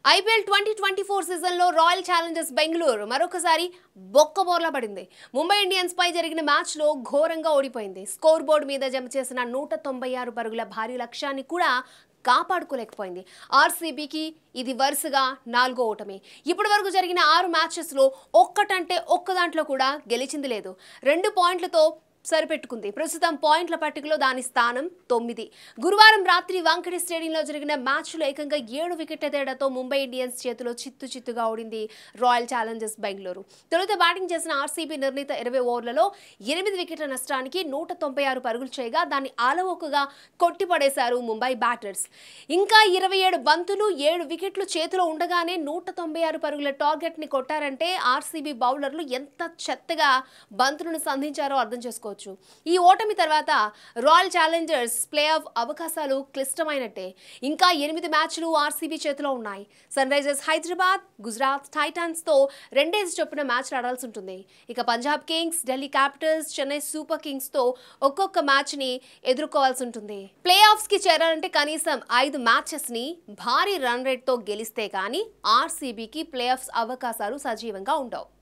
IPL 2024 సీజన్లో royal Challengers Bengaluru మరొకసారి బొక్కబోర్లా పడింది. ముంబై ఇండియన్స్ పై జరిగిన మ్యాచ్లో ఘోరంగా ఓడిపోయింది. స్కోర్ బోర్డు మీద జమ చేసిన 196 పరుగుల భారీ లక్ష్యాన్ని కూడా కాపాడుకోలేకపోయింది. ఆర్సీబీకి ఇది వరుసగా 4వ ఓటమి. ఇప్పటి వరకు జరిగిన 6 మ్యాచెస్లో ఒక్కటంటే ఒక్క దాంట్లో కూడా గెలిచింది లేదు. 2 పాయింట్లతో సరిపెట్టుకుంది. ప్రస్తుతం పాయింట్ల పట్టికలో దాని స్థానం 9. గురువారం రాత్రి వాంఖడే స్టేడియంలో జరిగిన మ్యాచ్లో ఏకంగా 7 వికెట్ల తేడాతో ముంబై ఇండియన్స్ చేతిలో చిత్తుగా ఓడింది రాయల్ ఛాలెంజర్స్ బెంగళూరు. తొలుత బ్యాటింగ్ చేసిన ఆర్సీబీ నిర్ణీత 20 ఓవర్లలో 8 వికెట్ల నష్టానికి 196 పరుగులు చేయగా దాన్ని ఆలవోకగా కొట్టిపడేశారు ముంబై బ్యాటర్స్. ఇంకా 27 బంతులు 7 వికెట్లు చేతిలో ఉండగానే 196 పరుగుల టార్గెట్ ని కొట్టారంటే ఆర్సీబీ బౌలర్లు ఎంత చెత్తగా బంతులను సంధించారో అర్థం చేసుకోవచ్చు. ఈ ఓటమి తర్వాత రాయల్ ఛాలెంజర్స్ ప్లే ఆఫ్ అవకాశాలు క్లిష్టమైనట్టే. ఇంకా 8 మ్యాచ్లు ఆర్సీబీ చేతిలో ఉన్నాయి. Sunrisers Hyderabad, Gujarat Titans తో 2 చొప్పున మ్యాచ్లు ఆడాల్సి ఉంటుంది. ఇక Punjab Kings, Delhi Capitals, Chennai Super Kings తో ఒక్కొక్క మ్యాచ్ ని ఎదుర్కోవాల్సి ఉంటుంది. ప్లే ఆఫ్స్ కి చేరాలంటే కనీసం 5 మ్యాచెస్ ని భారీ రన్ రేట్ తో గెలిస్తే కానీ ఆర్సీబీకి ప్లే ఆఫ్స్ అవకాశాలు సజీవంగా ఉండవు.